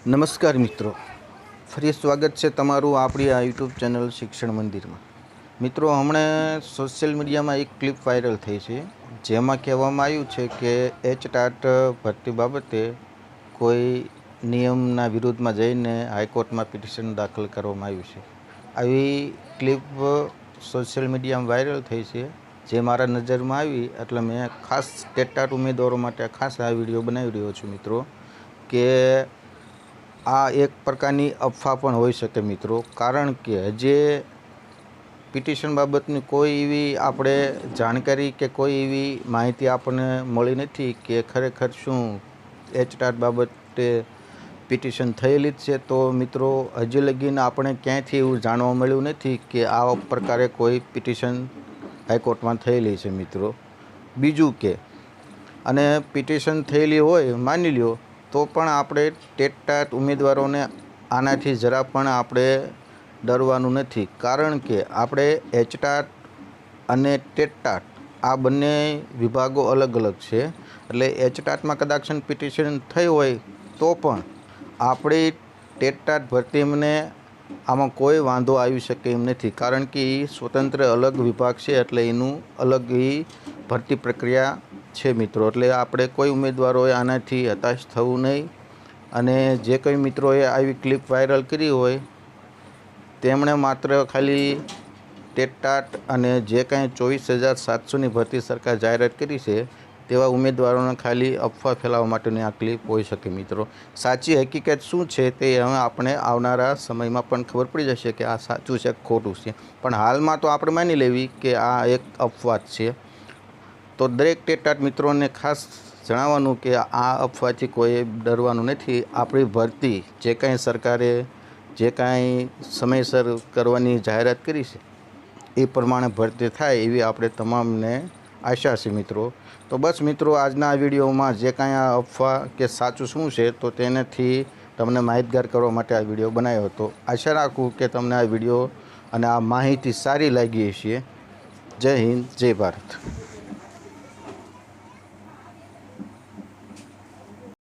નમસ્કાર મિત્રો, ફરી સ્વાગત છે તમારું આપણી આ યુટ્યુબ ચેનલ શિક્ષણ મંદિરમાં। મિત્રો, હમણાં સોશિયલ મીડિયામાં એક ક્લિપ વાયરલ થઈ છે, જેમાં કહેવામાં આવ્યું છે કે એચટાટ ભરતી બાબતે કોઈ નિયમના વિરુદ્ધમાં જઈને હાઈકોર્ટમાં પિટિશન દાખલ કરવામાં આવ્યું છે। આવી ક્લિપ સોશિયલ મીડિયામાં વાયરલ થઈ છે, જે મારા નજરમાં આવી એટલે મેં ખાસ ટેટાટ ઉમેદવારો માટે ખાસ આ વિડીયો બનાવી રહ્યો છું મિત્રો, કે આ એક પ્રકારની અફવા પણ હોઈ શકે મિત્રો। કારણ કે હજી પિટિશન બાબતની કોઈ એવી આપણે જાણકારી કે કોઈ એવી માહિતી આપણને મળી નથી કે ખરેખર શું એચટાટ બાબતે પિટિશન થયેલી જ છે। તો મિત્રો, હજી લગીને આપણે ક્યાંયથી એવું જાણવા મળ્યું નથી કે આ પ્રકારે કોઈ પિટિશન હાઈકોર્ટમાં થયેલી છે મિત્રો। બીજું કે અને પિટિશન થયેલી હોય માની લ્યો, તો પણ આપણે ટેટાટ ઉમેદવારોને આનાથી જરા પણ આપણે ડરવાનું નથી। કારણ કે આપણે એચટાટ અને ટેટાટ આ બંને વિભાગો અલગ અલગ છે। એટલે એચટાટમાં કદાચ પિટિશન થઈ હોય તો પણ આપણી ટેટાટ ભરતીને આમાં કોઈ વાંધો આવી શકે એમ નથી, કારણ કે એ સ્વતંત્ર અલગ વિભાગ છે, એટલે એનું અલગ એ ભરતી પ્રક્રિયા છે મિત્રો। એટલે આપણે કોઈ ઉમેદવારોએ આનાથી હતાશ થવું નહીં। અને જે કોઈ મિત્રોએ આવી ક્લિપ વાયરલ કરી હોય તેમણે માત્ર ખાલી ટેટાટ અને જે કાંઈ 24,700ની ભરતી સરકાર જાહેરાત કરી છે તેવા ઉમેદવારોને ખાલી અફવા ફેલાવવા માટેની આ ક્લિપ હોઈ શકે મિત્રો। સાચી હકીકત શું છે તે હવે આપણે આવનારા સમયમાં પણ ખબર પડી જશે કે આ સાચું છે કે ખોટું છે, પણ હાલમાં તો આપણે માની લેવી કે આ એક અફવા જ છે। તો દરેક ટેટાટ મિત્રોને ખાસ જણાવવાનું કે આ અફવાથી કોઈ ડરવાનું નથી। આપણી ભરતી જે કાંઈ સરકારે જે કાંઈ સમયસર કરવાની જાહેરાત કરી છે એ પ્રમાણે ભરતી થાય એવી આપણે તમામને આશા છે મિત્રો। તો બસ મિત્રો, આજના આ વિડીયોમાં જે કાંઈ આ અફવા કે સાચું શું છે તો તેનાથી તમને માહિતગાર કરવા માટે આ વિડીયો બનાવ્યો હતો। આશા રાખું કે તમને આ વિડીયો અને આ માહિતી સારી લાગી હશે। જય હિન્દ, જય ભારત।